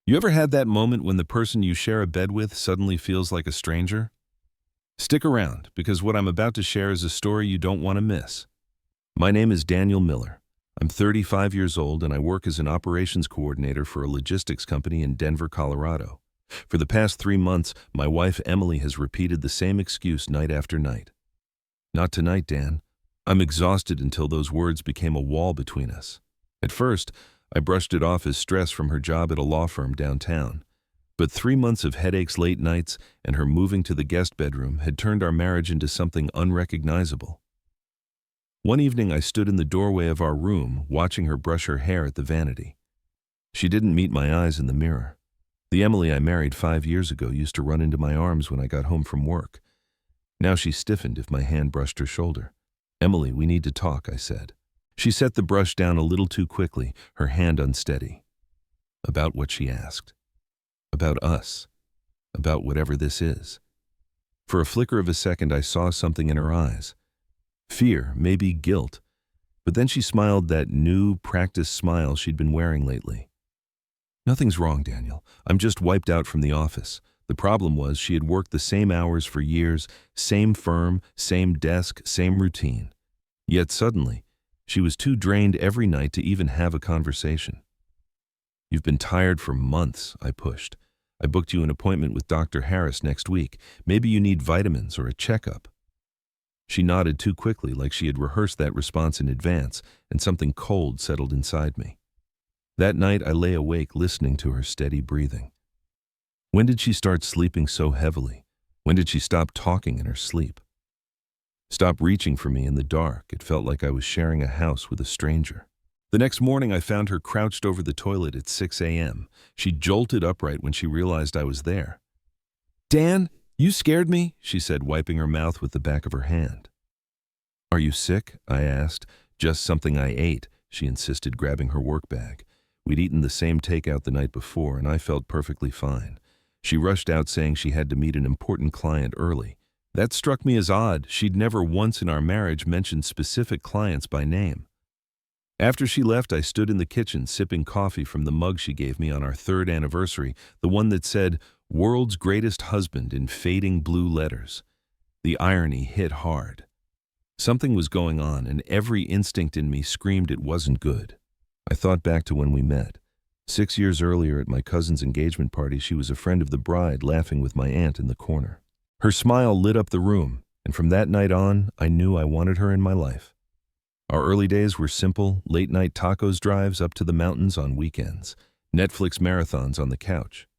You ever had that moment when the person you share a bed with suddenly feels like a stranger? Stick around, because what I'm about to share is a story you don't want to miss. My name is Daniel Miller. I'm 35 years old and I work as an operations coordinator for a logistics company in Denver, Colorado. For the past 3 months, my wife Emily has repeated the same excuse night after night. Not tonight, Dan. I'm exhausted until those words became a wall between us. At first, I brushed it off as stress from her job at a law firm downtown. But 3 months of headaches, late nights, and her moving to the guest bedroom had turned our marriage into something unrecognizable. One evening I stood in the doorway of our room, watching her brush her hair at the vanity. She didn't meet my eyes in the mirror. The Emily I married 5 years ago used to run into my arms when I got home from work. Now she stiffened if my hand brushed her shoulder. "Emily, we need to talk," I said. She set the brush down a little too quickly, her hand unsteady. "About what?" she asked. "About us. About whatever this is." For a flicker of a second I saw something in her eyes. Fear, maybe guilt. But then she smiled, that new, practiced smile she'd been wearing lately. "Nothing's wrong, Daniel. I'm just wiped out from the office." The problem was she had worked the same hours for years, same firm, same desk, same routine. Yet suddenly, she was too drained every night to even have a conversation. "You've been tired for months," I pushed. "I booked you an appointment with Dr. Harris next week. Maybe you need vitamins or a checkup." She nodded too quickly, like she had rehearsed that response in advance, and something cold settled inside me. That night I lay awake listening to her steady breathing. When did she start sleeping so heavily? When did she stop talking in her sleep? Stop reaching for me in the dark? It felt like I was sharing a house with a stranger. The next morning I found her crouched over the toilet at 6 a.m. She jolted upright when she realized I was there. "Dan, you scared me," she said, wiping her mouth with the back of her hand. "Are you sick?" I asked. "Just something I ate," she insisted, grabbing her work bag. We'd eaten the same takeout the night before, and I felt perfectly fine. She rushed out saying she had to meet an important client early. That struck me as odd. She'd never once in our marriage mentioned specific clients by name. After she left, I stood in the kitchen sipping coffee from the mug she gave me on our 3rd anniversary, the one that said, "World's Greatest Husband" in fading blue letters. The irony hit hard. Something was going on, and every instinct in me screamed it wasn't good. I thought back to when we met. 6 years earlier at my cousin's engagement party, she was a friend of the bride, laughing with my aunt in the corner. Her smile lit up the room, and from that night on, I knew I wanted her in my life. Our early days were simple, late-night tacos drives up to the mountains on weekends, Netflix marathons on the couch.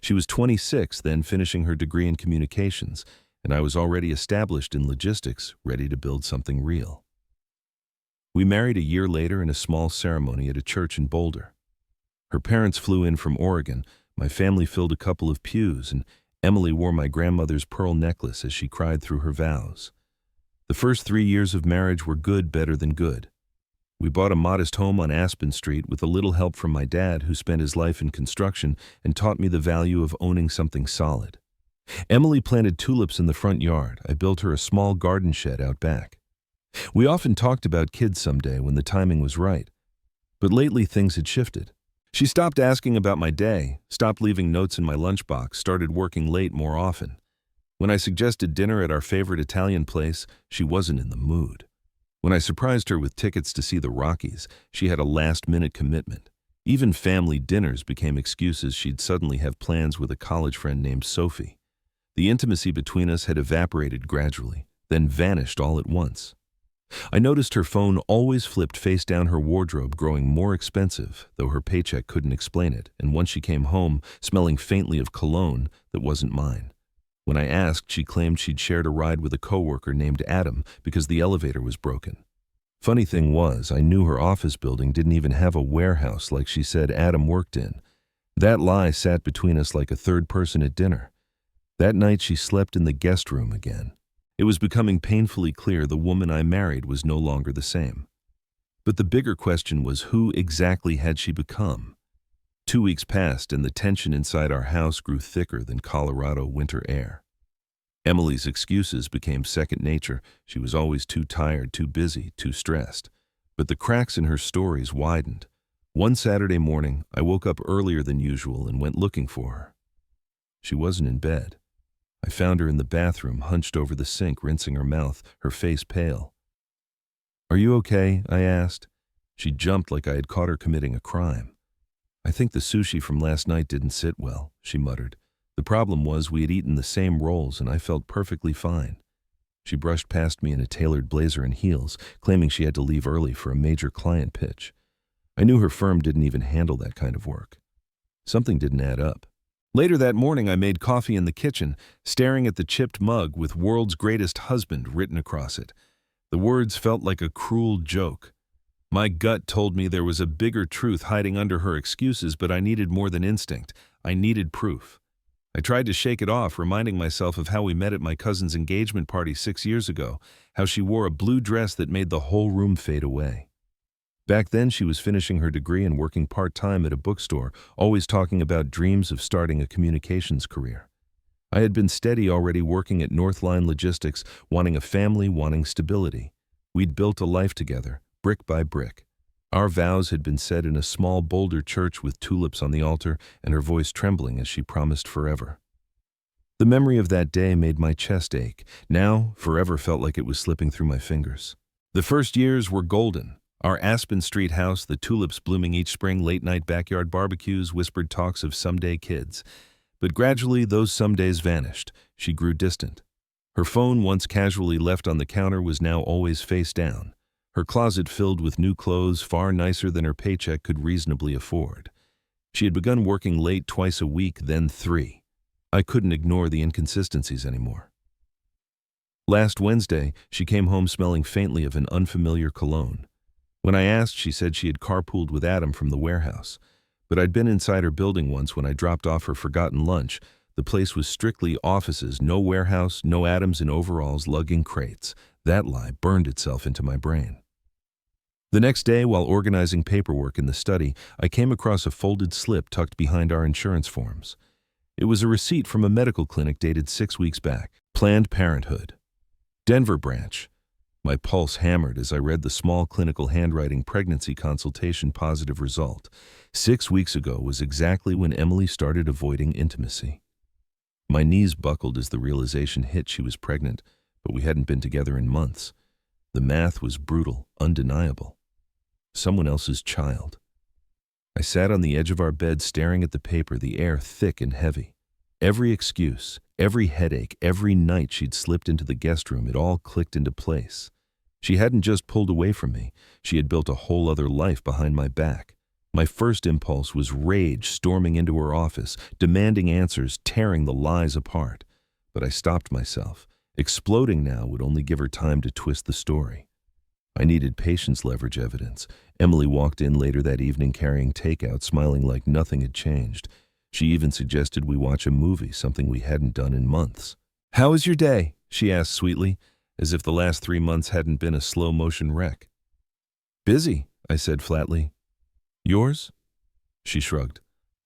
She was 26, then finishing her degree in communications, and I was already established in logistics, ready to build something real. We married a year later in a small ceremony at a church in Boulder. Her parents flew in from Oregon, my family filled a couple of pews, and Emily wore my grandmother's pearl necklace as she cried through her vows. The first 3 years of marriage were good, better than good. We bought a modest home on Aspen Street with a little help from my dad, who spent his life in construction and taught me the value of owning something solid. Emily planted tulips in the front yard. I built her a small garden shed out back. We often talked about kids someday when the timing was right. But lately things had shifted. She stopped asking about my day, stopped leaving notes in my lunchbox, started working late more often. When I suggested dinner at our favorite Italian place, she wasn't in the mood. When I surprised her with tickets to see the Rockies, she had a last-minute commitment. Even family dinners became excuses. She'd suddenly have plans with a college friend named Sophie. The intimacy between us had evaporated gradually, then vanished all at once. I noticed her phone always flipped face down, her wardrobe growing more expensive, though her paycheck couldn't explain it, and once she came home, smelling faintly of cologne that wasn't mine. When I asked, she claimed she'd shared a ride with a coworker named Adam because the elevator was broken. Funny thing was, I knew her office building didn't even have a warehouse like she said Adam worked in. That lie sat between us like a third person at dinner. That night she slept in the guest room again. It was becoming painfully clear the woman I married was no longer the same. But the bigger question was, who exactly had she become? 2 weeks passed and the tension inside our house grew thicker than Colorado winter air. Emily's excuses became second nature. She was always too tired, too busy, too stressed. But the cracks in her stories widened. One Saturday morning, I woke up earlier than usual and went looking for her. She wasn't in bed. I found her in the bathroom, hunched over the sink, rinsing her mouth, her face pale. "Are you okay?" I asked. She jumped like I had caught her committing a crime. "I think the sushi from last night didn't sit well," she muttered. The problem was we had eaten the same rolls and I felt perfectly fine. She brushed past me in a tailored blazer and heels, claiming she had to leave early for a major client pitch. I knew her firm didn't even handle that kind of work. Something didn't add up. Later that morning, I made coffee in the kitchen, staring at the chipped mug with "World's Greatest Husband" written across it. The words felt like a cruel joke. My gut told me there was a bigger truth hiding under her excuses, but I needed more than instinct. I needed proof. I tried to shake it off, reminding myself of how we met at my cousin's engagement party 6 years ago, how she wore a blue dress that made the whole room fade away. Back then, she was finishing her degree and working part-time at a bookstore, always talking about dreams of starting a communications career. I had been steady already, working at Northline Logistics, wanting a family, wanting stability. We'd built a life together, brick by brick. Our vows had been said in a small Boulder church with tulips on the altar and her voice trembling as she promised forever. The memory of that day made my chest ache. Now, forever felt like it was slipping through my fingers. The first years were golden. Our Aspen Street house, the tulips blooming each spring, late-night backyard barbecues, whispered talks of someday kids. But gradually, those somedays vanished. She grew distant. Her phone, once casually left on the counter, was now always face down. Her closet filled with new clothes, far nicer than her paycheck could reasonably afford. She had begun working late twice a week, then 3. I couldn't ignore the inconsistencies anymore. Last Wednesday, she came home smelling faintly of an unfamiliar cologne. When I asked, she said she had carpooled with Adam from the warehouse. But I'd been inside her building once when I dropped off her forgotten lunch. The place was strictly offices, no warehouse, no Adams in overalls lugging crates. That lie burned itself into my brain. The next day, while organizing paperwork in the study, I came across a folded slip tucked behind our insurance forms. It was a receipt from a medical clinic dated 6 weeks back. Planned Parenthood. Denver branch. My pulse hammered as I read the small clinical handwriting: pregnancy consultation positive result. 6 weeks ago was exactly when Emily started avoiding intimacy. My knees buckled as the realization hit she was pregnant, but we hadn't been together in months. The math was brutal, undeniable. Someone else's child. I sat on the edge of our bed staring at the paper, the air thick and heavy. Every excuse, every headache, every night she'd slipped into the guest room, it all clicked into place. She hadn't just pulled away from me, she had built a whole other life behind my back. My first impulse was rage, storming into her office, demanding answers, tearing the lies apart. But I stopped myself. Exploding now would only give her time to twist the story. I needed patience, leverage evidence. Emily walked in later that evening carrying takeout, smiling like nothing had changed. She even suggested we watch a movie, something we hadn't done in months. "How was your day?" she asked sweetly, as if the last 3 months hadn't been a slow-motion wreck. "Busy," I said flatly. "Yours?" She shrugged.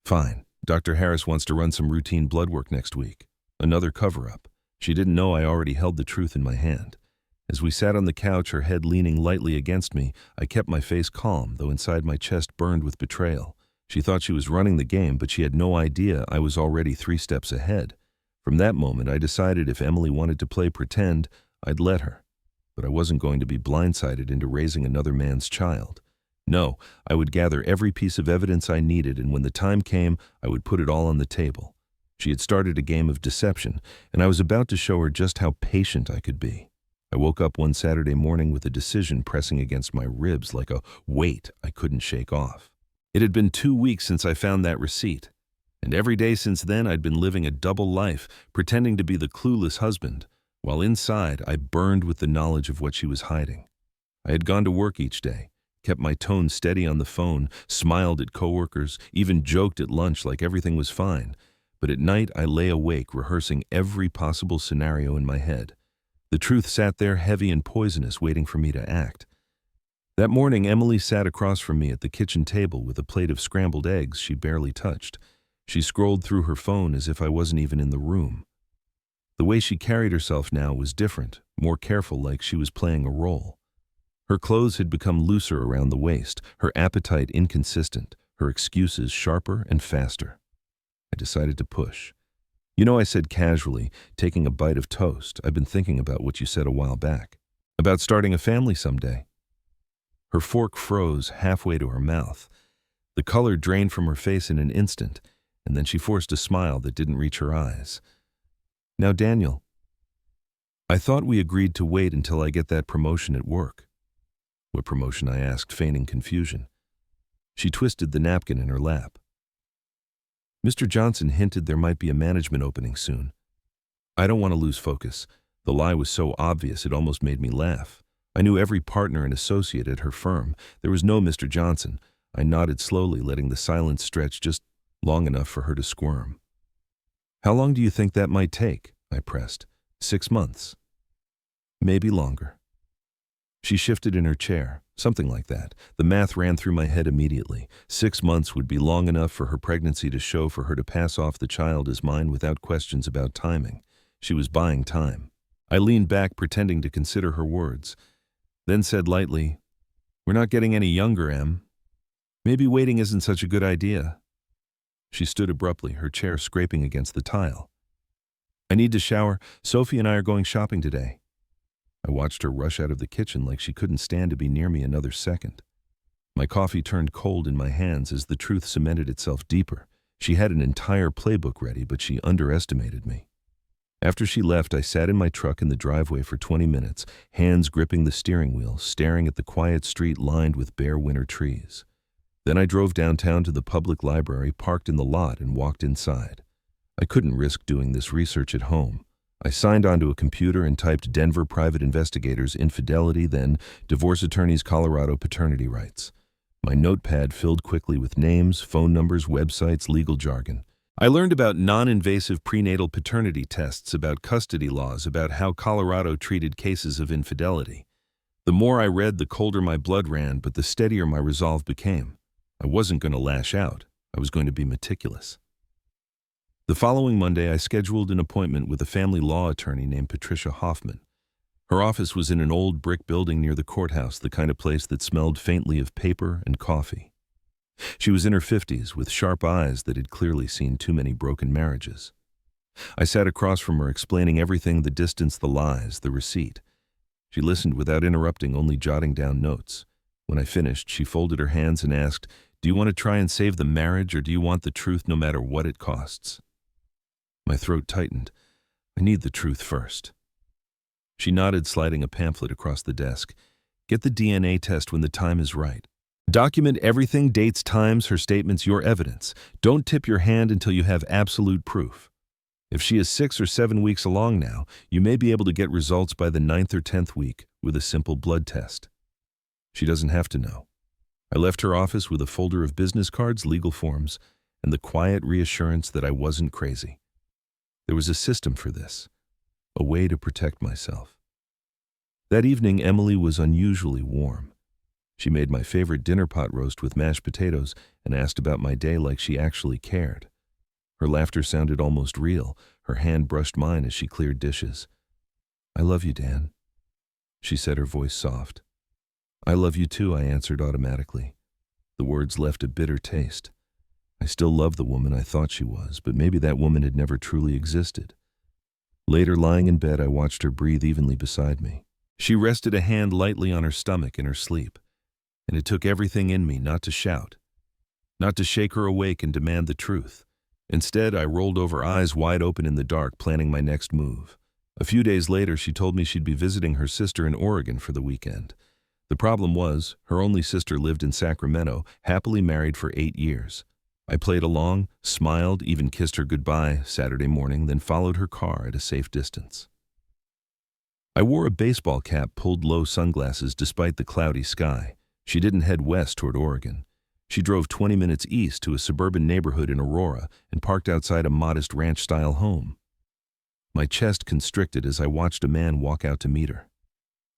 "Fine. Dr. Harris wants to run some routine blood work next week." Another cover-up. She didn't know I already held the truth in my hand. As we sat on the couch, her head leaning lightly against me, I kept my face calm, though inside my chest burned with betrayal. She thought she was running the game, but she had no idea I was already 3 steps ahead. From that moment, I decided if Emily wanted to play pretend, I'd let her. But I wasn't going to be blindsided into raising another man's child. No, I would gather every piece of evidence I needed, and when the time came, I would put it all on the table. She had started a game of deception, and I was about to show her just how patient I could be. I woke up one Saturday morning with a decision pressing against my ribs like a weight I couldn't shake off. It had been 2 weeks since I found that receipt, and every day since then I'd been living a double life, pretending to be the clueless husband, while inside I burned with the knowledge of what she was hiding. I had gone to work each day, kept my tone steady on the phone, smiled at coworkers, even joked at lunch like everything was fine, but at night I lay awake rehearsing every possible scenario in my head. The truth sat there heavy and poisonous, waiting for me to act. That morning, Emily sat across from me at the kitchen table with a plate of scrambled eggs she barely touched. She scrolled through her phone as if I wasn't even in the room. The way she carried herself now was different, more careful, like she was playing a role. Her clothes had become looser around the waist, her appetite inconsistent, her excuses sharper and faster. I decided to push. "You know," I said casually, taking a bite of toast, "I've been thinking about what you said a while back. About starting a family someday." Her fork froze halfway to her mouth. The color drained from her face in an instant, and then she forced a smile that didn't reach her eyes. "Now, Daniel, I thought we agreed to wait until I get that promotion at work." "What promotion?" I asked, feigning confusion. She twisted the napkin in her lap. "Mr. Johnson hinted there might be a management opening soon." I don't want to lose focus. The lie was so obvious it almost made me laugh. I knew every partner and associate at her firm. There was no Mr. Johnson. I nodded slowly, letting the silence stretch just long enough for her to squirm. "How long do you think that might take?" I pressed. 6 months. "Maybe longer." She shifted in her chair, something like that. The math ran through my head immediately. 6 months would be long enough for her pregnancy to show, for her to pass off the child as mine without questions about timing. She was buying time. I leaned back, pretending to consider her words, then said lightly, "We're not getting any younger, Em. Maybe waiting isn't such a good idea." She stood abruptly, her chair scraping against the tile. "I need to shower. Sophie and I are going shopping today." I watched her rush out of the kitchen like she couldn't stand to be near me another second. My coffee turned cold in my hands as the truth cemented itself deeper. She had an entire playbook ready, but she underestimated me. After she left, I sat in my truck in the driveway for 20 minutes, hands gripping the steering wheel, staring at the quiet street lined with bare winter trees. Then I drove downtown to the public library, parked in the lot, and walked inside. I couldn't risk doing this research at home. I signed onto a computer and typed Denver private investigators infidelity, then divorce attorneys Colorado paternity rights. My notepad filled quickly with names, phone numbers, websites, legal jargon. I learned about non-invasive prenatal paternity tests, about custody laws, about how Colorado treated cases of infidelity. The more I read, the colder my blood ran, but the steadier my resolve became. I wasn't going to lash out. I was going to be meticulous. The following Monday, I scheduled an appointment with a family law attorney named Patricia Hoffman. Her office was in an old brick building near the courthouse, the kind of place that smelled faintly of paper and coffee. She was in her 50s, with sharp eyes that had clearly seen too many broken marriages. I sat across from her, explaining everything: the distance, the lies, the receipt. She listened without interrupting, only jotting down notes. When I finished, she folded her hands and asked, "Do you want to try and save the marriage, or do you want the truth no matter what it costs?" My throat tightened. "I need the truth first." She nodded, sliding a pamphlet across the desk. "Get the DNA test when the time is right. Document everything: dates, times, her statements, your evidence. Don't tip your hand until you have absolute proof. If she is 6 or 7 weeks along now, you may be able to get results by the 9th or 10th week with a simple blood test. She doesn't have to know." I left her office with a folder of business cards, legal forms, and the quiet reassurance that I wasn't crazy. There was a system for this, a way to protect myself. That evening, Emily was unusually warm. She made my favorite dinner pot roast with mashed potatoes and asked about my day like she actually cared. Her laughter sounded almost real. Her hand brushed mine as she cleared dishes. "I love you, Dan," she said, her voice soft. "I love you too," I answered automatically. The words left a bitter taste. I still loved the woman I thought she was, but maybe that woman had never truly existed. Later, lying in bed, I watched her breathe evenly beside me. She rested a hand lightly on her stomach in her sleep, and it took everything in me not to shout, not to shake her awake and demand the truth. Instead, I rolled over, eyes wide open in the dark, planning my next move. A few days later, she told me she'd be visiting her sister in Oregon for the weekend. The problem was, her only sister lived in Sacramento, happily married for 8 years. I played along, smiled, even kissed her goodbye Saturday morning, then followed her car at a safe distance. I wore a baseball cap, pulled low sunglasses despite the cloudy sky. She didn't head west toward Oregon. She drove 20 minutes east to a suburban neighborhood in Aurora and parked outside a modest ranch-style home. My chest constricted as I watched a man walk out to meet her.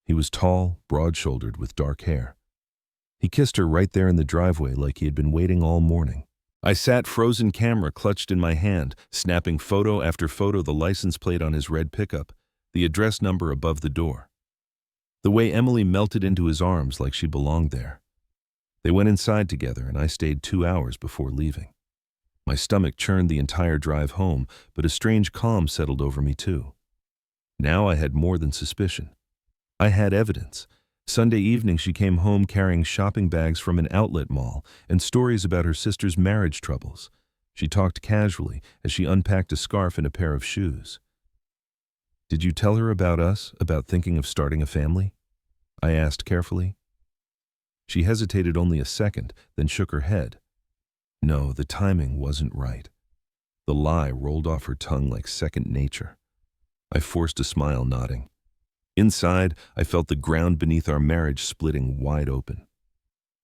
He was tall, broad-shouldered, with dark hair. He kissed her right there in the driveway like he had been waiting all morning. I sat, frozen camera clutched in my hand, snapping photo after photo, the license plate on his red pickup, the address number above the door. The way Emily melted into his arms like she belonged there. They went inside together and I stayed 2 hours before leaving. My stomach churned the entire drive home, but a strange calm settled over me too. Now I had more than suspicion. I had evidence. Sunday evening she came home carrying shopping bags from an outlet mall and stories about her sister's marriage troubles. She talked casually as she unpacked a scarf and a pair of shoes. "Did you tell her about us, about thinking of starting a family?" I asked carefully. She hesitated only a second, then shook her head. No, the timing wasn't right. The lie rolled off her tongue like second nature. I forced a smile, nodding. Inside, I felt the ground beneath our marriage splitting wide open.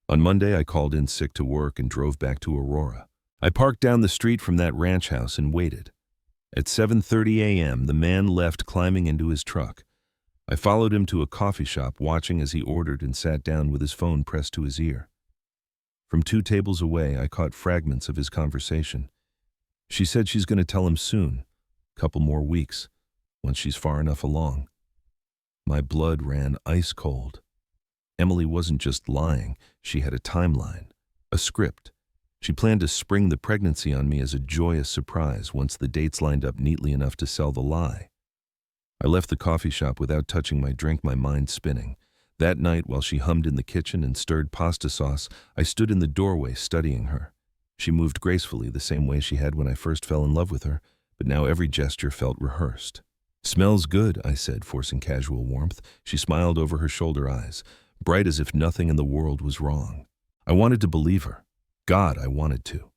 On Monday, I called in sick to work and drove back to Aurora. I parked down the street from that ranch house and waited. At 7:30 a.m., the man left, climbing into his truck. I followed him to a coffee shop, watching as he ordered and sat down with his phone pressed to his ear. From 2 tables away, I caught fragments of his conversation. She said she's going to tell him soon, couple more weeks, once she's far enough along. My blood ran ice cold. Emily wasn't just lying, she had a timeline, a script. She planned to spring the pregnancy on me as a joyous surprise once the dates lined up neatly enough to sell the lie. I left the coffee shop without touching my drink, my mind spinning. That night, while she hummed in the kitchen and stirred pasta sauce, I stood in the doorway studying her. She moved gracefully, the same way she had when I first fell in love with her, but now every gesture felt rehearsed. "Smells good," I said, forcing casual warmth. She smiled over her shoulder eyes, bright as if nothing in the world was wrong. I wanted to believe her. God, I wanted to.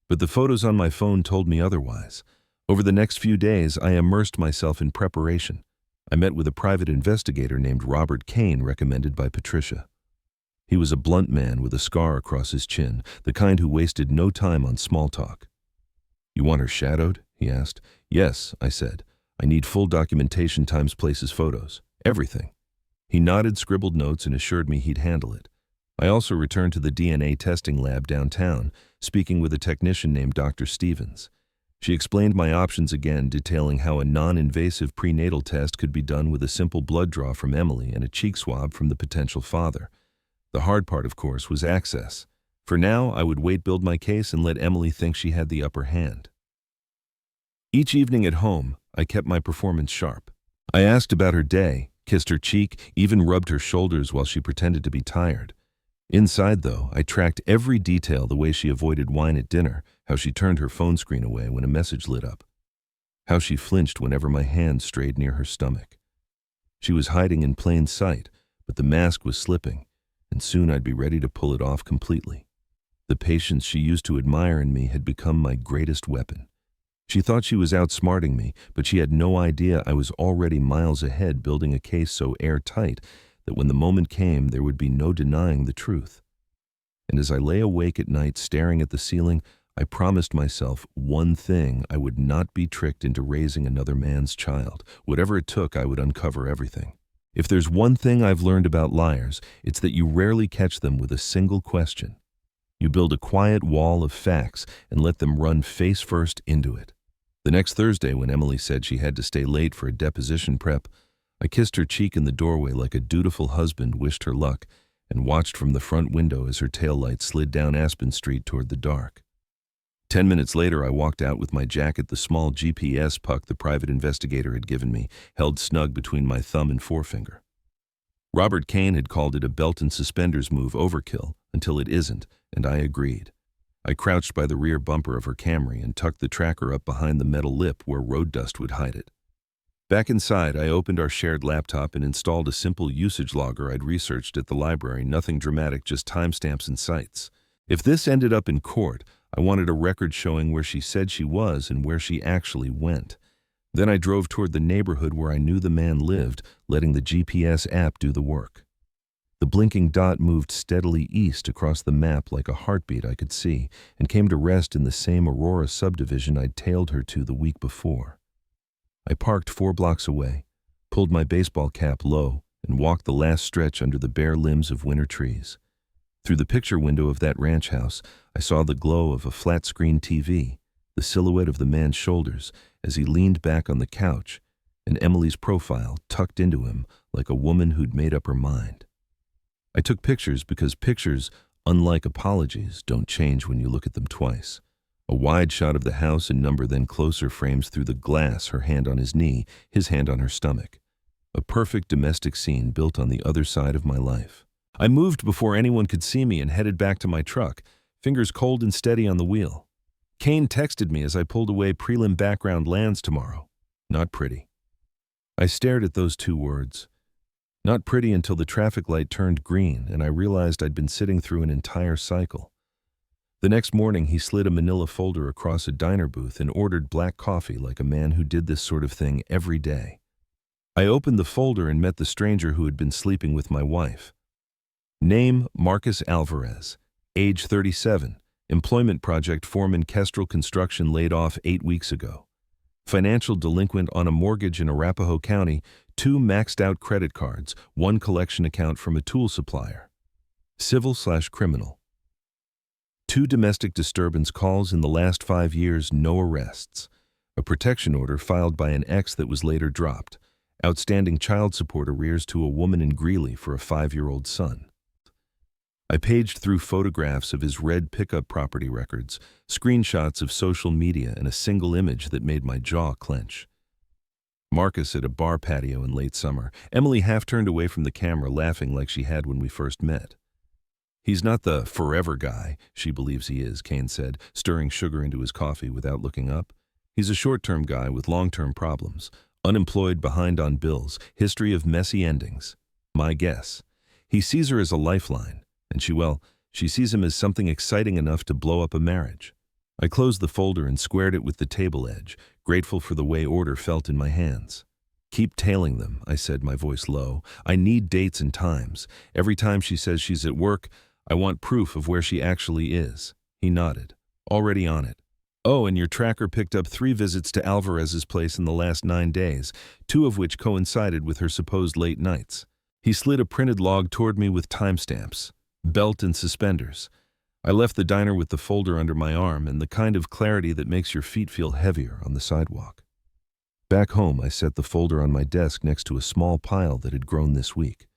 But the photos on my phone told me otherwise. Over the next few days, I immersed myself in preparation. I met with a private investigator named Robert Kane, recommended by Patricia. He was a blunt man with a scar across his chin, the kind who wasted no time on small talk. "You want her shadowed?" he asked. "Yes," I said. "I need full documentation, times, places, photos, everything." He nodded, scribbled notes, and assured me he'd handle it. I also returned to the DNA testing lab downtown, speaking with a technician named Dr. Stevens. She explained my options again, detailing how a non-invasive prenatal test could be done with a simple blood draw from Emily and a cheek swab from the potential father. The hard part, of course, was access. For now, I would wait, build my case, and let Emily think she had the upper hand. Each evening at home, I kept my performance sharp. I asked about her day, kissed her cheek, even rubbed her shoulders while she pretended to be tired. Inside, though, I tracked every detail, the way she avoided wine at dinner, how she turned her phone screen away when a message lit up, how she flinched whenever my hand strayed near her stomach. She was hiding in plain sight, but the mask was slipping, and soon I'd be ready to pull it off completely. The patience she used to admire in me had become my greatest weapon. She thought she was outsmarting me, but she had no idea I was already miles ahead, building a case so airtight that when the moment came, there would be no denying the truth. And as I lay awake at night staring at the ceiling, I promised myself one thing: I would not be tricked into raising another man's child. Whatever it took, I would uncover everything. If there's one thing I've learned about liars, it's that you rarely catch them with a single question. You build a quiet wall of facts and let them run face first into it. The next Thursday, when Emily said she had to stay late for a deposition prep, I kissed her cheek in the doorway like a dutiful husband wished her luck, and watched from the front window as her taillight slid down Aspen Street toward the dark. 10 minutes later, I walked out with my jacket, the small GPS puck the private investigator had given me, held snug between my thumb and forefinger. Robert Kane had called it a belt and suspenders move, overkill, until it isn't, and I agreed. I crouched by the rear bumper of her Camry and tucked the tracker up behind the metal lip where road dust would hide it. Back inside, I opened our shared laptop and installed a simple usage logger I'd researched at the library. Nothing dramatic, just timestamps and sites. If this ended up in court, I wanted a record showing where she said she was and where she actually went. Then I drove toward the neighborhood where I knew the man lived, letting the GPS app do the work. The blinking dot moved steadily east across the map like a heartbeat I could see, and came to rest in the same Aurora subdivision I'd tailed her to the week before. I parked 4 blocks away, pulled my baseball cap low, and walked the last stretch under the bare limbs of winter trees. Through the picture window of that ranch house, I saw the glow of a flat-screen TV, the silhouette of the man's shoulders as he leaned back on the couch, and Emily's profile tucked into him like a woman who'd made up her mind. I took pictures because pictures, unlike apologies, don't change when you look at them twice. A wide shot of the house and number, then closer frames through the glass, her hand on his knee, his hand on her stomach. A perfect domestic scene built on the other side of my life. I moved before anyone could see me and headed back to my truck, fingers cold and steady on the wheel. Kane texted me as I pulled away, "Prelim background lands tomorrow." Not pretty. I stared at those two words. Not pretty until the traffic light turned green and I realized I'd been sitting through an entire cycle. The next morning, he slid a manila folder across a diner booth and ordered black coffee like a man who did this sort of thing every day. I opened the folder and met the stranger who had been sleeping with my wife. Name: Marcus Alvarez. Age: 37. Employment: project foreman, Kestrel Construction, laid off 8 weeks ago. Financial delinquent on a mortgage in Arapahoe County, 2 maxed-out credit cards, 1 collection account from a tool supplier. Civil/criminal. 2 domestic disturbance calls in the last 5 years, no arrests. A protection order filed by an ex that was later dropped. Outstanding child support arrears to a woman in Greeley for a 5-year-old son. I paged through photographs of his red pickup property records, screenshots of social media, and a single image that made my jaw clench. Marcus at a bar patio in late summer. Emily half turned away from the camera, laughing like she had when we first met. "He's not the forever guy she believes he is," Kane said, stirring sugar into his coffee without looking up. "He's a short-term guy with long-term problems. Unemployed, behind on bills, history of messy endings. My guess. He sees her as a lifeline, and she sees him as something exciting enough to blow up a marriage." I closed the folder and squared it with the table edge, grateful for the way order felt in my hands. "Keep tailing them," I said, my voice low. "I need dates and times. Every time she says she's at work, I want proof of where she actually is." He nodded. "Already on it." "Oh, and your tracker picked up 3 visits to Alvarez's place in the last 9 days, 2 of which coincided with her supposed late nights." He slid a printed log toward me with timestamps. Belt and suspenders. I left the diner with the folder under my arm and the kind of clarity that makes your feet feel heavier on the sidewalk. Back home, I set the folder on my desk next to a small pile that had grown this week.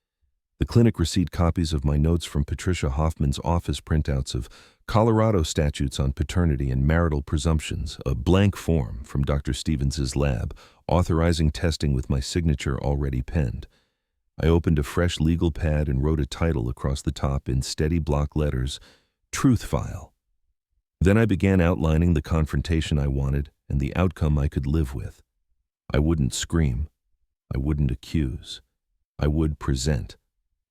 The clinic receipt copies of my notes from Patricia Hoffman's office, printouts of Colorado statutes on paternity and marital presumptions, a blank form from Dr. Stevens's lab, authorizing testing with my signature already penned. I opened a fresh legal pad and wrote a title across the top in steady block letters, "Truth File." Then I began outlining the confrontation I wanted and the outcome I could live with. I wouldn't scream. I wouldn't accuse. I would present.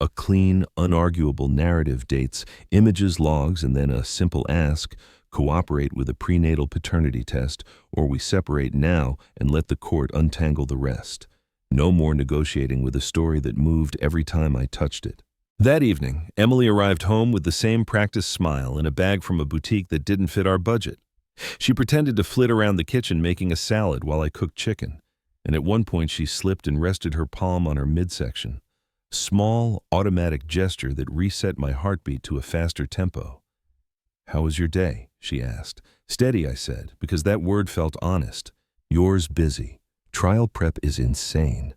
A clean, unarguable narrative, dates, images, logs, and then a simple ask: cooperate with a prenatal paternity test, or we separate now and let the court untangle the rest. No more negotiating with a story that moved every time I touched it. That evening, Emily arrived home with the same practiced smile and a bag from a boutique that didn't fit our budget. She pretended to flit around the kitchen making a salad while I cooked chicken, and at one point she slipped and rested her palm on her midsection. Small, automatic gesture that reset my heartbeat to a faster tempo. "How was your day?" she asked. "Steady," I said, because that word felt honest. "Yours busy. Trial prep is insane."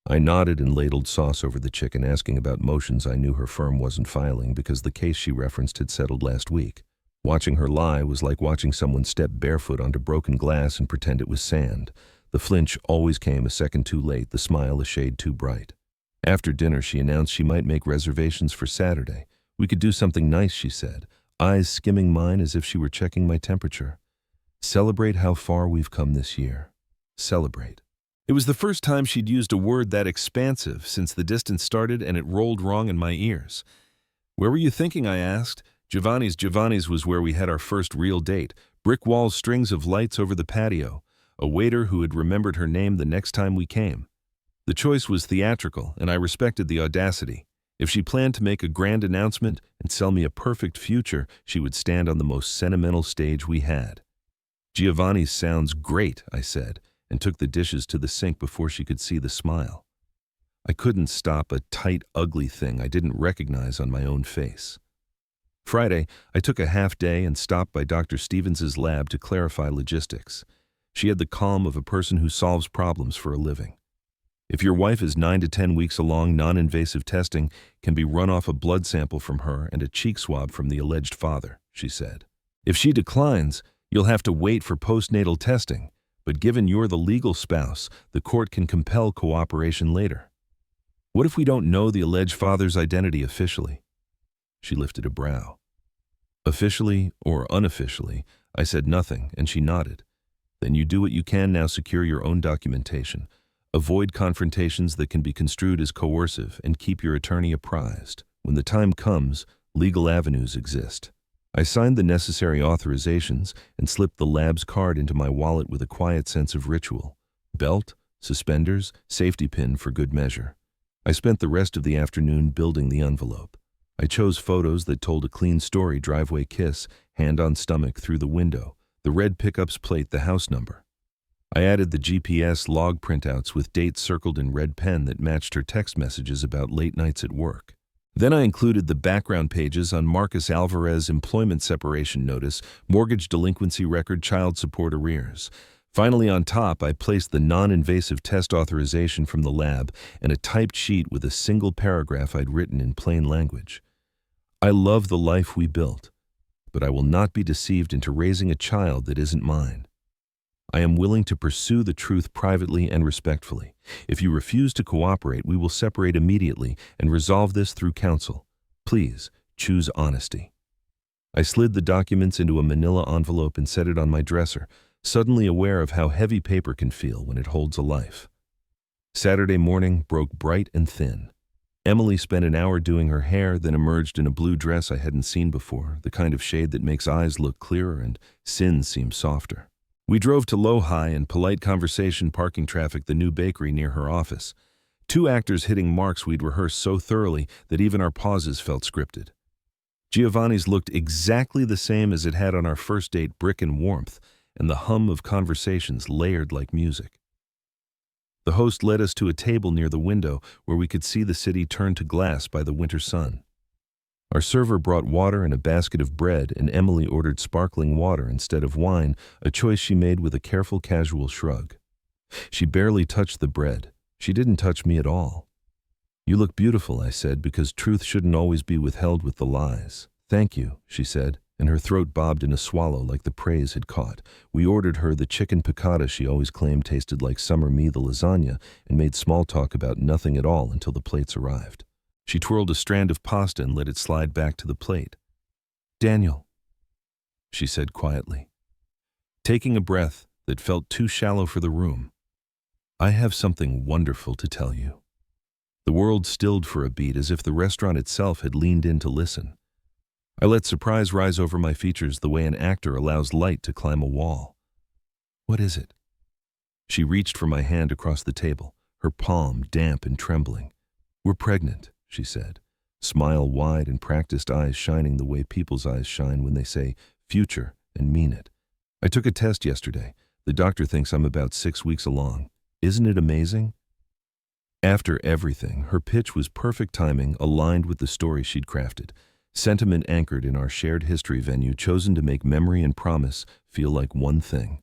I nodded and ladled sauce over the chicken, asking about motions I knew her firm wasn't filing because the case she referenced had settled last week. Watching her lie was like watching someone step barefoot onto broken glass and pretend it was sand. The flinch always came a second too late, the smile a shade too bright. After dinner, she announced she might make reservations for Saturday. "We could do something nice," she said, eyes skimming mine as if she were checking my temperature. "Celebrate how far we've come this year." Celebrate. It was the first time she'd used a word that expansive since the distance started, and it rolled wrong in my ears. "Where were you thinking?" I asked. Giovanni's was where we had our first real date. Brick walls, strings of lights over the patio. A waiter who had remembered her name the next time we came. The choice was theatrical, and I respected the audacity. If she planned to make a grand announcement and sell me a perfect future, she would stand on the most sentimental stage we had. "Giovanni's sounds great," I said, and took the dishes to the sink before she could see the smile. I couldn't stop a tight, ugly thing I didn't recognize on my own face. Friday, I took a half day and stopped by Dr. Stevens's lab to clarify logistics. She had the calm of a person who solves problems for a living. If your wife is 9 to 10 weeks along, non-invasive testing can be run off a blood sample from her and a cheek swab from the alleged father, she said. If she declines, you'll have to wait for postnatal testing, but given you're the legal spouse, the court can compel cooperation later. What if we don't know the alleged father's identity officially? She lifted a brow. Officially or unofficially, I said nothing, and she nodded. Then you do what you can now, secure your own documentation. Avoid confrontations that can be construed as coercive and keep your attorney apprised. When the time comes, legal avenues exist. I signed the necessary authorizations and slipped the lab's card into my wallet with a quiet sense of ritual. Belt, suspenders, safety pin for good measure. I spent the rest of the afternoon building the envelope. I chose photos that told a clean story: driveway kiss, hand on stomach through the window, the red pickup's plate, the house number. I added the GPS log printouts with dates circled in red pen that matched her text messages about late nights at work. Then I included the background pages on Marcus Alvarez employment separation notice, mortgage delinquency record, child support arrears. Finally, on top, I placed the non-invasive test authorization from the lab and a typed sheet with a single paragraph I'd written in plain language. I love the life we built, but I will not be deceived into raising a child that isn't mine. I am willing to pursue the truth privately and respectfully. If you refuse to cooperate, we will separate immediately and resolve this through counsel. Please choose honesty. I slid the documents into a manila envelope and set it on my dresser, suddenly aware of how heavy paper can feel when it holds a life. Saturday morning broke bright and thin. Emily spent an hour doing her hair, then emerged in a blue dress I hadn't seen before, the kind of shade that makes eyes look clearer and sins seem softer. We drove to low-high and polite conversation parking traffic, the new bakery near her office. 2 actors hitting marks we'd rehearsed so thoroughly that even our pauses felt scripted. Giovanni's looked exactly the same as it had on our first date, brick and warmth, and the hum of conversations layered like music. The host led us to a table near the window where we could see the city turned to glass by the winter sun. Our server brought water and a basket of bread, and Emily ordered sparkling water instead of wine, a choice she made with a careful, casual shrug. She barely touched the bread. She didn't touch me at all. "You look beautiful," I said, because truth shouldn't always be withheld with the lies. "Thank you," she said, and her throat bobbed in a swallow like the praise had caught. We ordered her the chicken piccata she always claimed tasted like summer me, the lasagna, and made small talk about nothing at all until the plates arrived. She twirled a strand of pasta and let it slide back to the plate. "Daniel," she said quietly, taking a breath that felt too shallow for the room, "I have something wonderful to tell you." The world stilled for a beat, as if the restaurant itself had leaned in to listen. I let surprise rise over my features the way an actor allows light to climb a wall. "What is it?" She reached for my hand across the table, her palm damp and trembling. "We're pregnant," she said, smile wide and practiced eyes shining the way people's eyes shine when they say future and mean it. "I took a test yesterday. The doctor thinks I'm about 6 weeks along. Isn't it amazing?" After everything, her pitch was perfect timing, aligned with the story she'd crafted. Sentiment anchored in our shared history venue, chosen to make memory and promise feel like one thing.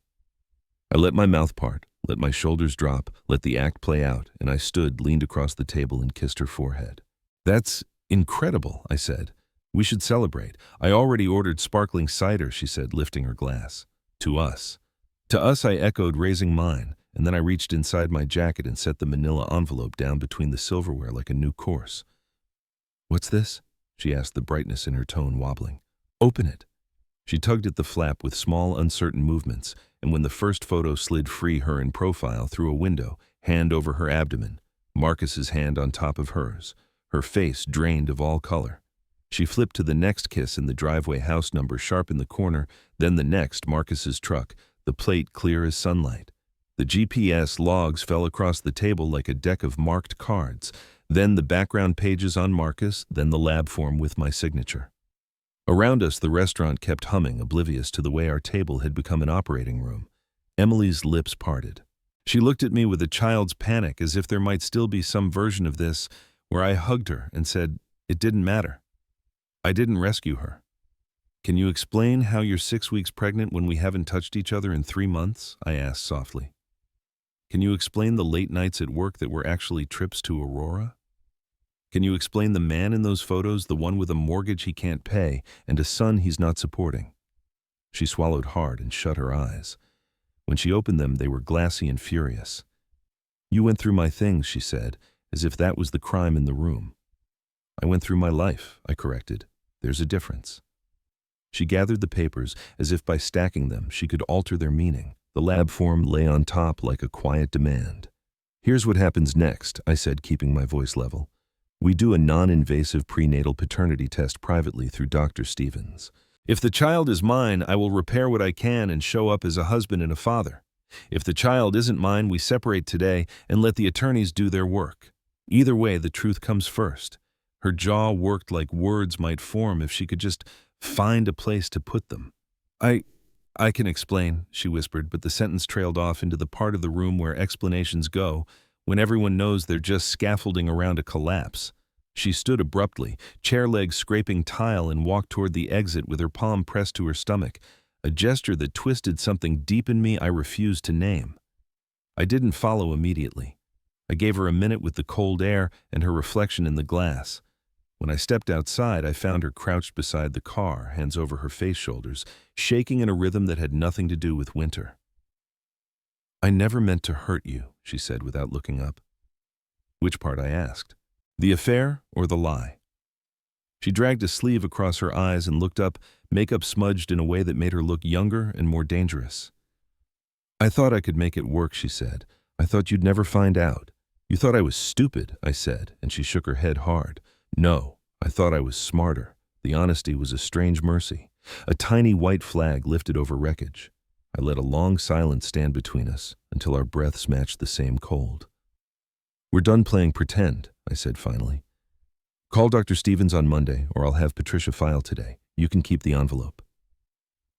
I let my mouth part, let my shoulders drop, let the act play out, and I stood, leaned across the table, and kissed her forehead. "That's incredible," I said. "We should celebrate." "I already ordered sparkling cider," she said, lifting her glass. "To us." "To us," I echoed, raising mine, and then I reached inside my jacket and set the manila envelope down between the silverware like a new course. "What's this?" she asked, the brightness in her tone wobbling. "Open it." She tugged at the flap with small, uncertain movements, and when the first photo slid free, her in profile through a window, hand over her abdomen, Marcus's hand on top of hers, her face drained of all color. She flipped to the next kiss in the driveway, house number sharp in the corner, then the next, Marcus's truck, the plate clear as sunlight. The GPS logs fell across the table like a deck of marked cards, then the background pages on Marcus, then the lab form with my signature. Around us, the restaurant kept humming, oblivious to the way our table had become an operating room. Emily's lips parted. She looked at me with a child's panic, as if there might still be some version of this where I hugged her and said, "It didn't matter. I didn't rescue her." "Can you explain how you're 6 weeks pregnant when we haven't touched each other in 3 months?" I asked softly. Can you explain the late nights at work that were actually trips to Aurora? Can you explain the man in those photos, the one with a mortgage he can't pay and a son he's not supporting? She swallowed hard and shut her eyes. When she opened them, they were glassy and furious. You went through my things, she said, as if that was the crime in the room. I went through my life, I corrected. There's a difference. She gathered the papers as if by stacking them she could alter their meaning. The lab form lay on top like a quiet demand. Here's what happens next, I said, keeping my voice level. We do a non-invasive prenatal paternity test privately through Dr. Stevens. If the child is mine, I will repair what I can and show up as a husband and a father. If the child isn't mine, we separate today and let the attorneys do their work. Either way, the truth comes first. Her jaw worked like words might form if she could just find a place to put them. I can explain, she whispered, but the sentence trailed off into the part of the room where explanations go, when everyone knows they're just scaffolding around a collapse. She stood abruptly, chair legs scraping tile, and walked toward the exit with her palm pressed to her stomach, a gesture that twisted something deep in me I refused to name. I didn't follow immediately. I gave her a minute with the cold air and her reflection in the glass. When I stepped outside, I found her crouched beside the car, hands over her face shoulders, shaking in a rhythm that had nothing to do with winter. I never meant to hurt you, she said without looking up. Which part, I asked. The affair or the lie? She dragged a sleeve across her eyes and looked up, makeup smudged in a way that made her look younger and more dangerous. I thought I could make it work, she said. I thought you'd never find out. You thought I was stupid, I said, and she shook her head hard. No, I thought I was smarter. The honesty was a strange mercy. A tiny white flag lifted over wreckage. I let a long silence stand between us until our breaths matched the same cold. We're done playing pretend, I said finally. Call Dr. Stevens on Monday, or I'll have Patricia file today. You can keep the envelope.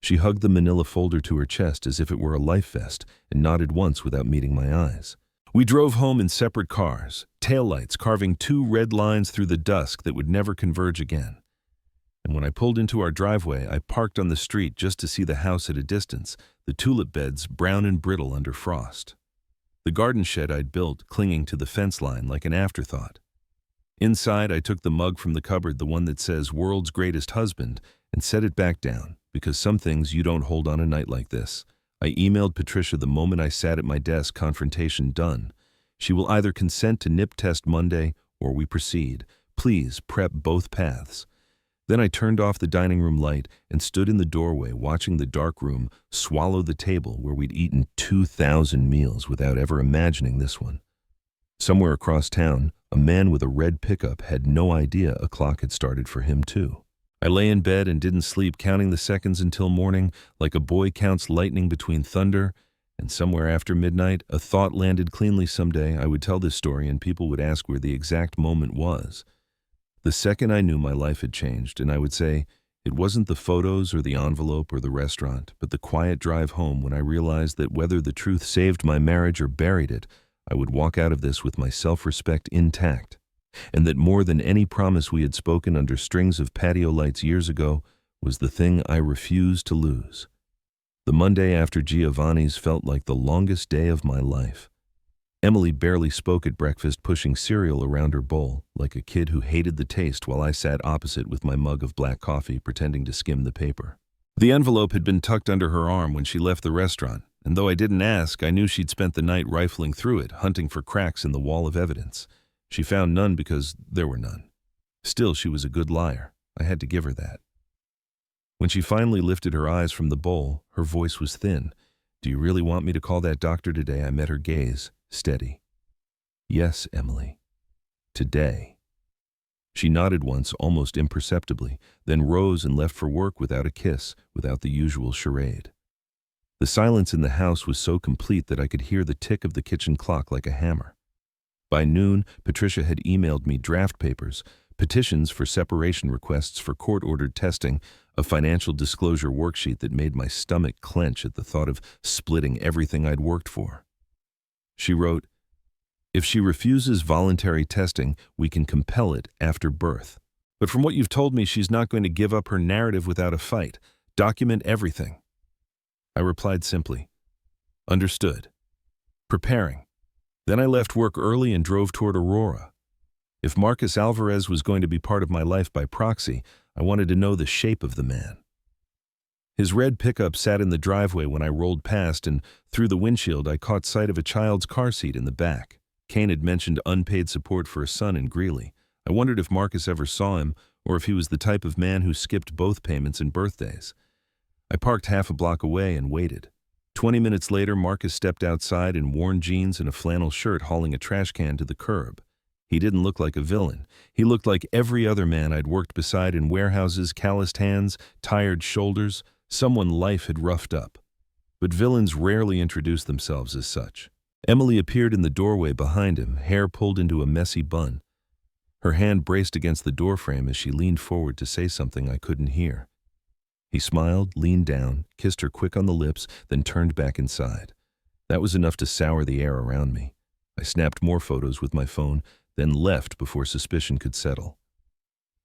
She hugged the manila folder to her chest as if it were a life vest and nodded once without meeting my eyes. We drove home in separate cars, taillights carving two red lines through the dusk that would never converge again. And when I pulled into our driveway, I parked on the street just to see the house at a distance, the tulip beds brown and brittle under frost. The garden shed I'd built clinging to the fence line like an afterthought. Inside, I took the mug from the cupboard, the one that says "World's Greatest Husband," and set it back down, because some things you don't hold on a night like this. I emailed Patricia the moment I sat at my desk, confrontation done. She will either consent to nip test Monday or we proceed. Please prep both paths. Then I turned off the dining room light and stood in the doorway watching the dark room swallow the table where we'd eaten 2,000 meals without ever imagining this one. Somewhere across town, a man with a red pickup had no idea a clock had started for him too. I lay in bed and didn't sleep, counting the seconds until morning, like a boy counts lightning between thunder, and somewhere after midnight, a thought landed cleanly. Someday I would tell this story and people would ask where the exact moment was. The second I knew my life had changed, and I would say, it wasn't the photos or the envelope or the restaurant, but the quiet drive home when I realized that whether the truth saved my marriage or buried it, I would walk out of this with my self-respect intact. And that more than any promise we had spoken under strings of patio lights years ago was the thing I refused to lose. The Monday after Giovanni's felt like the longest day of my life. Emily barely spoke at breakfast, pushing cereal around her bowl, like a kid who hated the taste, while I sat opposite with my mug of black coffee, pretending to skim the paper. The envelope had been tucked under her arm when she left the restaurant, and though I didn't ask, I knew she'd spent the night rifling through it, hunting for cracks in the wall of evidence. She found none because there were none. Still, she was a good liar. I had to give her that. When she finally lifted her eyes from the bowl, her voice was thin. Do you really want me to call that doctor today? I met her gaze, steady. Yes, Emily. Today. She nodded once, almost imperceptibly, then rose and left for work without a kiss, without the usual charade. The silence in the house was so complete that I could hear the tick of the kitchen clock like a hammer. By noon, Patricia had emailed me draft papers, petitions for separation requests for court-ordered testing, a financial disclosure worksheet that made my stomach clench at the thought of splitting everything I'd worked for. She wrote, if she refuses voluntary testing, we can compel it after birth. But from what you've told me, she's not going to give up her narrative without a fight. Document everything. I replied simply, understood. preparing. Then I left work early and drove toward Aurora. If Marcus Alvarez was going to be part of my life by proxy, I wanted to know the shape of the man. His red pickup sat in the driveway when I rolled past, and through the windshield I caught sight of a child's car seat in the back. Kane had mentioned unpaid support for a son in Greeley. I wondered if Marcus ever saw him, or if he was the type of man who skipped both payments and birthdays. I parked half a block away and waited. 20 minutes later, Marcus stepped outside in worn jeans and a flannel shirt, hauling a trash can to the curb. He didn't look like a villain. He looked like every other man I'd worked beside in warehouses: calloused hands, tired shoulders, someone life had roughed up. But villains rarely introduce themselves as such. Emily appeared in the doorway behind him, hair pulled into a messy bun. Her hand braced against the doorframe as she leaned forward to say something I couldn't hear. He smiled, leaned down, kissed her quick on the lips, then turned back inside. That was enough to sour the air around me. I snapped more photos with my phone, then left before suspicion could settle.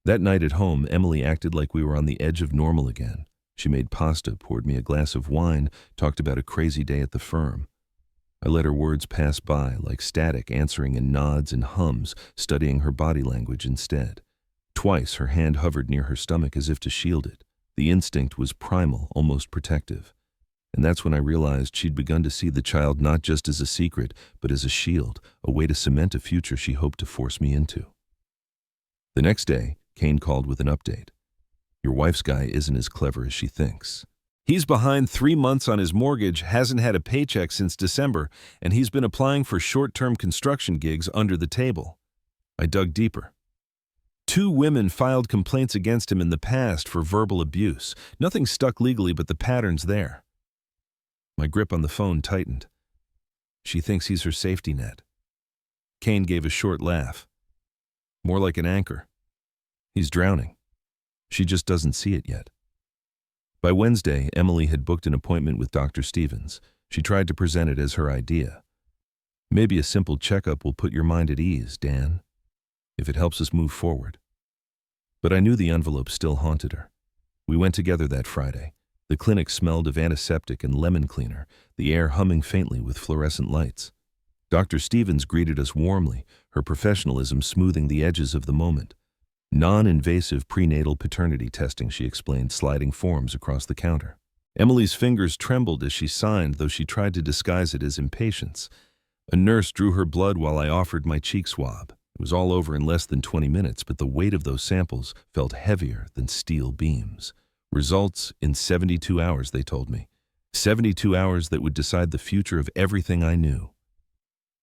That night at home, Emily acted like we were on the edge of normal again. She made pasta, poured me a glass of wine, talked about a crazy day at the firm. I let her words pass by, like static, answering in nods and hums, studying her body language instead. Twice her hand hovered near her stomach as if to shield it. The instinct was primal, almost protective. And that's when I realized she'd begun to see the child not just as a secret, but as a shield, a way to cement a future she hoped to force me into. The next day, Kane called with an update. Your wife's guy isn't as clever as she thinks. He's behind 3 months on his mortgage, hasn't had a paycheck since December, and he's been applying for short-term construction gigs under the table. I dug deeper. 2 women filed complaints against him in the past for verbal abuse. Nothing stuck legally, but the pattern's there. My grip on the phone tightened. She thinks he's her safety net. Kane gave a short laugh. More like an anchor. He's drowning. She just doesn't see it yet. By Wednesday, Emily had booked an appointment with Dr. Stevens. She tried to present it as her idea. Maybe a simple checkup will put your mind at ease, Dan, if it helps us move forward. But I knew the envelope still haunted her. We went together that Friday. The clinic smelled of antiseptic and lemon cleaner, the air humming faintly with fluorescent lights. Dr. Stevens greeted us warmly, her professionalism smoothing the edges of the moment. Non-invasive prenatal paternity testing, she explained, sliding forms across the counter. Emily's fingers trembled as she signed, though she tried to disguise it as impatience. A nurse drew her blood while I offered my cheek swab. It was all over in less than 20 minutes, but the weight of those samples felt heavier than steel beams. Results in 72 hours, they told me. 72 hours that would decide the future of everything I knew.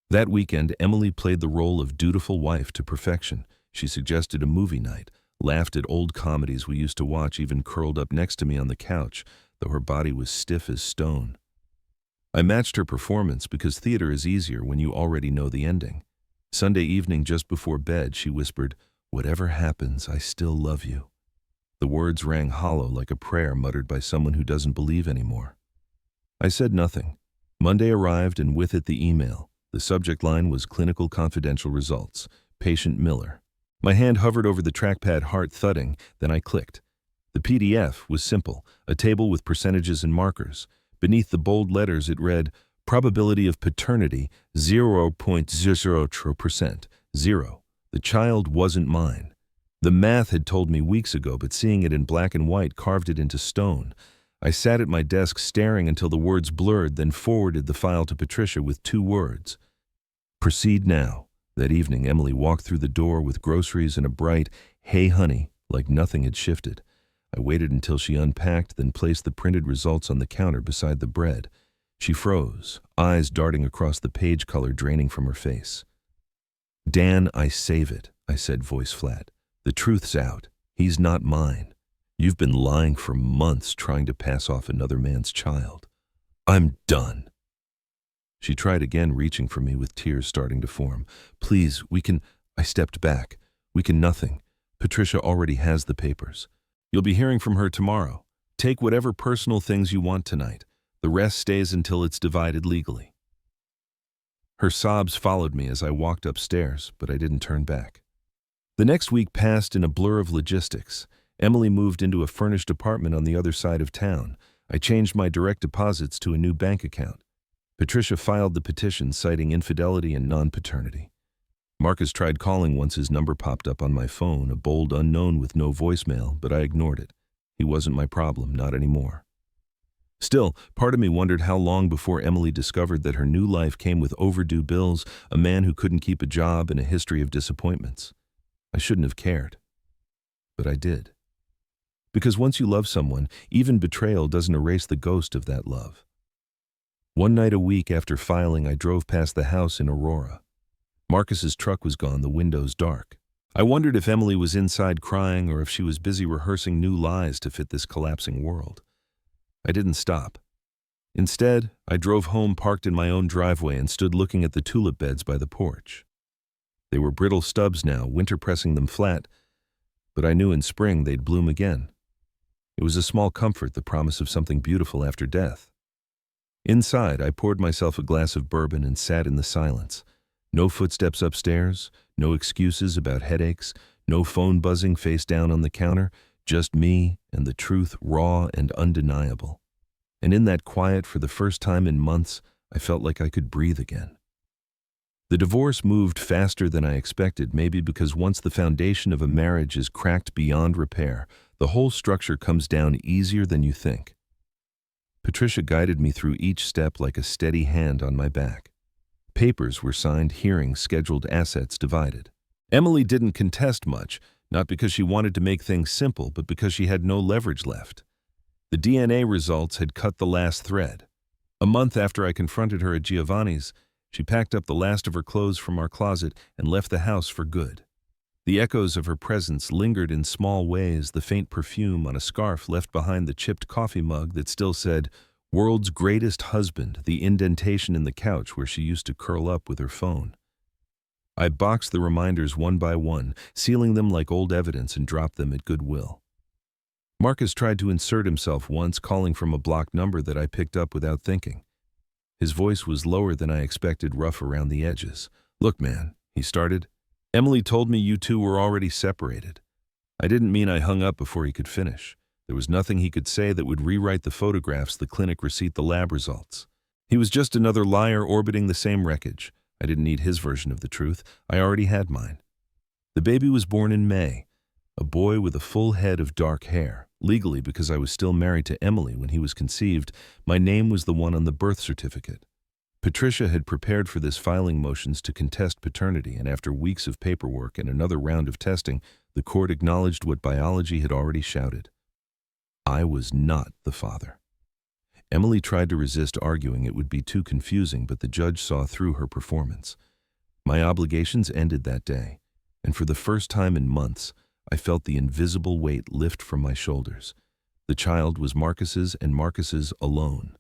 That weekend, Emily played the role of dutiful wife to perfection. She suggested a movie night, laughed at old comedies we used to watch, even curled up next to me on the couch, though her body was stiff as stone. I matched her performance because theater is easier when you already know the ending. Sunday evening, just before bed, she whispered, "Whatever happens, I still love you." The words rang hollow like a prayer muttered by someone who doesn't believe anymore. I said nothing. Monday arrived, and with it the email. The subject line was Clinical Confidential Results. Patient Miller. My hand hovered over the trackpad, heart thudding, then I clicked. The PDF was simple, a table with percentages and markers. Beneath the bold letters it read, Probability of paternity, 0.00%. 0. The child wasn't mine. The math had told me weeks ago, but seeing it in black and white carved it into stone. I sat at my desk staring until the words blurred, then forwarded the file to Patricia with 2 words. Proceed now. That evening, Emily walked through the door with groceries and a bright, "Hey, honey," like nothing had shifted. I waited until she unpacked, then placed the printed results on the counter beside the bread. She froze, eyes darting across the page, color draining from her face. "Dan, I save it," I said, voice flat. "The truth's out. He's not mine. You've been lying for months trying to pass off another man's child. I'm done." She tried again, reaching for me with tears starting to form. "Please, we can—" I stepped back. "We can nothing. Patricia already has the papers. You'll be hearing from her tomorrow. Take whatever personal things you want tonight. The rest stays until it's divided legally." Her sobs followed me as I walked upstairs, but I didn't turn back. The next week passed in a blur of logistics. Emily moved into a furnished apartment on the other side of town. I changed my direct deposits to a new bank account. Patricia filed the petition citing infidelity and non-paternity. Marcus tried calling once his number popped up on my phone, a bold unknown with no voicemail, but I ignored it. He wasn't my problem, not anymore. Still, part of me wondered how long before Emily discovered that her new life came with overdue bills, a man who couldn't keep a job, and a history of disappointments. I shouldn't have cared. But I did. Because once you love someone, even betrayal doesn't erase the ghost of that love. One night a week after filing, I drove past the house in Aurora. Marcus's truck was gone, the windows dark. I wondered if Emily was inside crying or if she was busy rehearsing new lies to fit this collapsing world. I didn't stop. Instead, I drove home, parked in my own driveway, and stood looking at the tulip beds by the porch. They were brittle stubs now, winter pressing them flat, but I knew in spring they'd bloom again. It was a small comfort, the promise of something beautiful after death. Inside, I poured myself a glass of bourbon and sat in the silence. No footsteps upstairs, no excuses about headaches, no phone buzzing face down on the counter, just me and the truth, raw and undeniable. And in that quiet, for the first time in months, I felt like I could breathe again. The divorce moved faster than I expected, maybe because once the foundation of a marriage is cracked beyond repair, the whole structure comes down easier than you think. Patricia guided me through each step like a steady hand on my back. Papers were signed, hearings scheduled, assets divided. Emily didn't contest much, not because she wanted to make things simple, but because she had no leverage left. The DNA results had cut the last thread. A month after I confronted her at Giovanni's, she packed up the last of her clothes from our closet and left the house for good. The echoes of her presence lingered in small ways, the faint perfume on a scarf left behind the chipped coffee mug that still said, "World's Greatest Husband," the indentation in the couch where she used to curl up with her phone. I boxed the reminders one by one, sealing them like old evidence, and dropped them at goodwill. Marcus tried to insert himself once, calling from a blocked number that I picked up without thinking. His voice was lower than I expected, rough around the edges. "Look, man," he started. "Emily told me you two were already separated." I didn't mean I hung up before he could finish. There was nothing he could say that would rewrite the photographs, the clinic receipt, the lab results. He was just another liar orbiting the same wreckage. I didn't need his version of the truth. I already had mine. The baby was born in May, a boy with a full head of dark hair. Legally, because I was still married to Emily when he was conceived, my name was the one on the birth certificate. Patricia had prepared for this, filing motions to contest paternity, and after weeks of paperwork and another round of testing, the court acknowledged what biology had already shouted. I was not the father. Emily tried to resist, arguing it would be too confusing, but the judge saw through her performance. My obligations ended that day, and for the first time in months, I felt the invisible weight lift from my shoulders. The child was Marcus's, and Marcus's alone.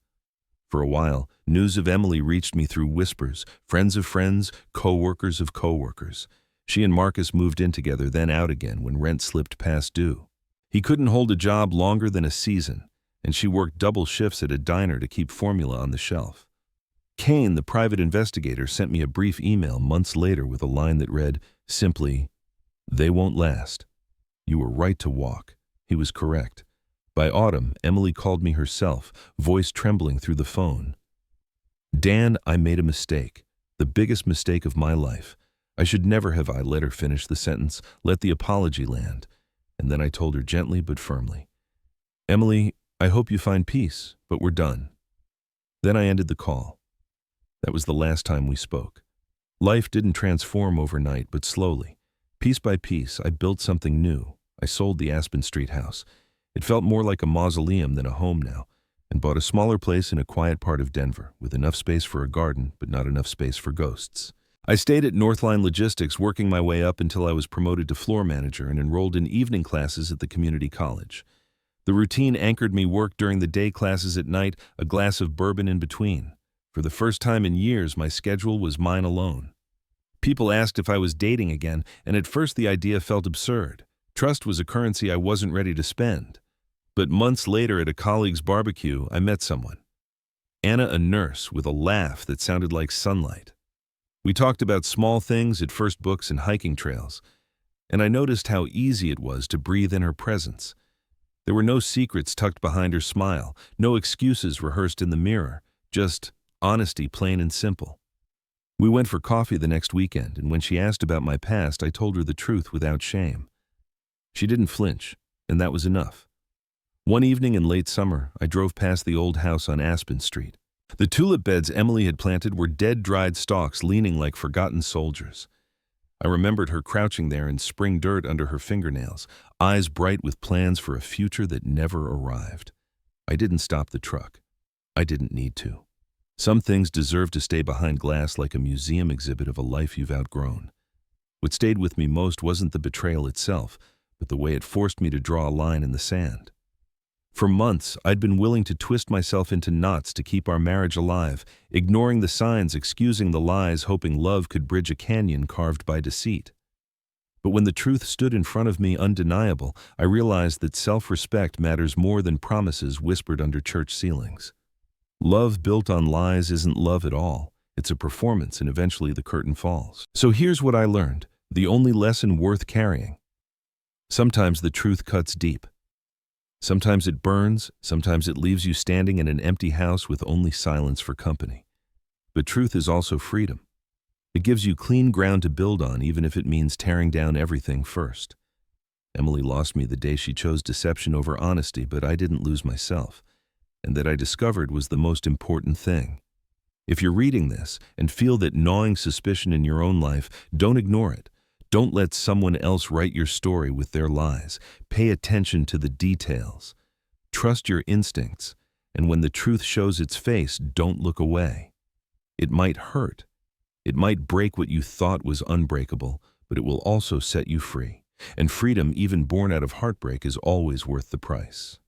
For a while, news of Emily reached me through whispers, friends of friends, co-workers of co-workers. She and Marcus moved in together, then out again when rent slipped past due. He couldn't hold a job longer than a season, and she worked double shifts at a diner to keep formula on the shelf. Kane, the private investigator, sent me a brief email months later with a line that read, simply, "They won't last. You were right to walk." He was correct. By autumn, Emily called me herself, voice trembling through the phone. "Dan, I made a mistake. The biggest mistake of my life. I should never have." I let her finish the sentence, let the apology land. And then I told her gently but firmly, "Emily, I hope you find peace, but we're done." Then I ended the call. That was the last time we spoke. Life didn't transform overnight, but slowly. Piece by piece, I built something new. I sold the Aspen Street house. It felt more like a mausoleum than a home now, and bought a smaller place in a quiet part of Denver, with enough space for a garden, but not enough space for ghosts. I stayed at Northline Logistics, working my way up until I was promoted to floor manager and enrolled in evening classes at the community college. The routine anchored me, work during the day, classes at night, a glass of bourbon in between. For the first time in years, my schedule was mine alone. People asked if I was dating again, and at first the idea felt absurd. Trust was a currency I wasn't ready to spend. But months later, at a colleague's barbecue, I met someone. Anna, a nurse with a laugh that sounded like sunlight. We talked about small things, at first books and hiking trails, and I noticed how easy it was to breathe in her presence. There were no secrets tucked behind her smile, no excuses rehearsed in the mirror, just Honesty, plain and simple. We went for coffee the next weekend, and when she asked about my past, I told her the truth without shame. She didn't flinch, and that was enough. One evening in late summer, I drove past the old house on Aspen Street. The tulip beds Emily had planted were dead, dried stalks leaning like forgotten soldiers. I remembered her crouching there in spring dirt under her fingernails, eyes bright with plans for a future that never arrived. I didn't stop the truck. I didn't need to. Some things deserve to stay behind glass like a museum exhibit of a life you've outgrown. What stayed with me most wasn't the betrayal itself, but the way it forced me to draw a line in the sand. For months, I'd been willing to twist myself into knots to keep our marriage alive, ignoring the signs, excusing the lies, hoping love could bridge a canyon carved by deceit. But when the truth stood in front of me undeniable, I realized that self-respect matters more than promises whispered under church ceilings. Love built on lies isn't love at all. It's a performance, and eventually the curtain falls. So here's what I learned, the only lesson worth carrying. Sometimes the truth cuts deep. Sometimes it burns, sometimes it leaves you standing in an empty house with only silence for company. But truth is also freedom. It gives you clean ground to build on, even if it means tearing down everything first. Emily lost me the day she chose deception over honesty, but I didn't lose myself. And that I discovered was the most important thing. If you're reading this and feel that gnawing suspicion in your own life, don't ignore it. Don't let someone else write your story with their lies. Pay attention to the details. Trust your instincts, and when the truth shows its face, don't look away. It might hurt. It might break what you thought was unbreakable, but it will also set you free. And freedom, even born out of heartbreak, is always worth the price.